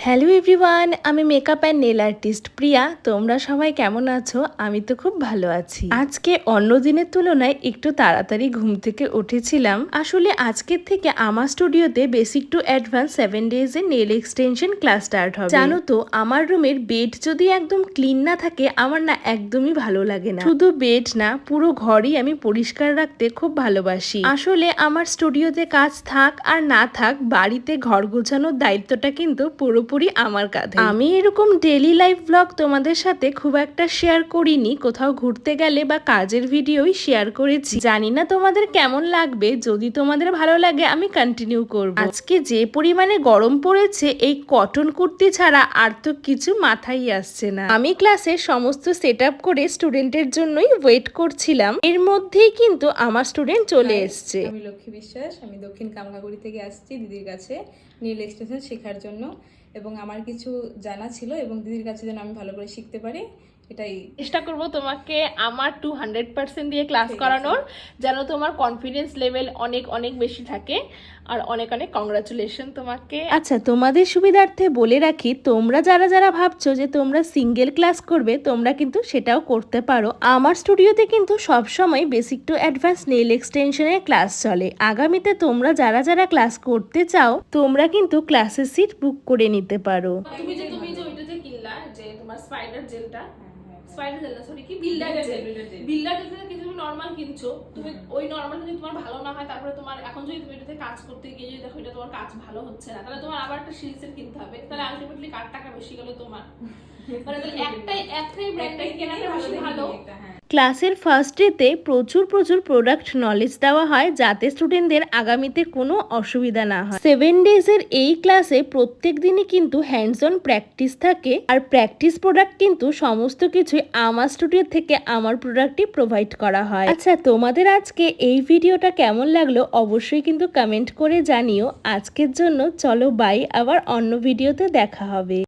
Hello everyone, আমি makeup and nail artist প্রিয়া। তোমরা সবাই কেমন আছো? আমি তো খুব ভালো আছি। আজকে অন্য দিনের তুলনায় একটু তাড়াতাড়ি ঘুম থেকে উঠেছিলাম। আসলে আজকের থেকে আমার স্টুডিওতে বেসিক টু অ্যাডভান্স 7 days এর নেল এক্সটেনশন ক্লাস স্টার্ট হবে। জানো তো, আমার রুমের বেড যদি একদম ক্লিন না থাকে আমার না একদমই ভালো লাগে না। শুধু বেড না, পুরো ঘরই আমি পরিষ্কার রাখতে খুব ভালোবাসি। আসলে আমার স্টুডিওতে কাজ থাক আর না থাক, বাড়িতে ঘর গোছানোর দায়িত্বটা কিন্তু পুরোপুরি আমার কাঁধে। আমি এরকম ডেইলি লাইফ ব্লগ তোমাদের সাথে খুব একটা শেয়ার করিনি, কোথাও ঘুরতে গেলে বা কাজের ভিডিওই শেয়ার করেছি। জানি না তোমাদের কেমন লাগবে, যদি তোমাদের ভালো লাগে আমি কন্টিনিউ করব। আজকে যে পরিমাণে গরম পড়েছে, এই কটন কুর্তি ছাড়া আর তো কিছু মাথায় আসছে না। আমি ক্লাসে সমস্ত সেট আপ করে স্টুডেন্টের জন্যই ওয়েট করছিলাম। এর মধ্যেই কিন্তু আমার স্টুডেন্ট চলে এসছে। আমি লক্ষ্মী বিশ্বাস, আমি দক্ষিণ কামরাগুড়ি থেকে আসছি দিদির কাছে নীল এক্সটেনশন শেখার জন্য, এবং আমার কিছু জানা ছিল এবং দিদির কাছে যেন আমি ভালো করে শিখতে পারি, এটাই চেষ্টা করব তোমাকে আমার 200% দিয়ে ক্লাস করানোর, যেন তোমার কনফিডেন্স লেভেল অনেক অনেক বেশি থাকে। আর অনেক অনেক কংগ্রাচুলেশন তোমাকে। আচ্ছা, তোমাদের সুবিধার্থে বলে রাখি, তোমরা যারা যারা ভাবছো যে তোমরা সিঙ্গেল ক্লাস করবে, তোমরা কিন্তু সেটাও করতে পারো। আমার স্টুডিওতে কিন্তু সবসময় বেসিক টু অ্যাডভান্স নেল এক্সটেনশনের ক্লাস চলে। আগামীতে তোমরা যারা যারা ক্লাস করতে চাও, তোমরা কিন্তু ক্লাসের সিট বুক করে নিতে পারো। তুমি যে ওইটা যে কিনলা, যে তোমার স্পাইডার জেলটা, স্পাইডার জেল না, সরি, কি বিল্ডার জেল, বিল্ডার জেলটা কিন্তু তুমি নরমাল কিনছো, তুমি ওই নরমাল যদি তোমার ভালো না হয়, তারপরে তোমার এখন যদি তুমি এটাতে কাজ করতে গিয়ে যদি দেখো এটা তোমার কাজ ভালো হচ্ছে না, তাহলে তোমার আবার একটা শিলসের কিনতে হবে। তাহলে আলটিমেটলি কার টাকা বেশি গেল তোমার, মানে একটাই ব্র্যান্ডের কেনাটা বেশি ভালো। ক্লাসের ফার্স্ট ডেতে প্রচুর প্রোডাক্ট নলেজ দেওয়া হয়, যাতে স্টুডেন্টদের আগামীতে কোনো অসুবিধা না হয়। 7 ডেজের এই ক্লাসে প্রত্যেক দিনই কিন্তু হ্যান্ডস অন প্র্যাকটিস থাকে, আর প্র্যাকটিস প্রোডাক্ট কিন্তু সমস্ত কিছুই আমার স্টুডিও থেকে আমার প্রোডাক্টই প্রোভাইড করা হয়। আচ্ছা, তোমাদের আজকে এই ভিডিওটা কেমন লাগলো অবশ্যই কিন্তু কমেন্ট করে জানিও। আজকের জন্য চলো বাই, আবার অন্য ভিডিওতে দেখা হবে।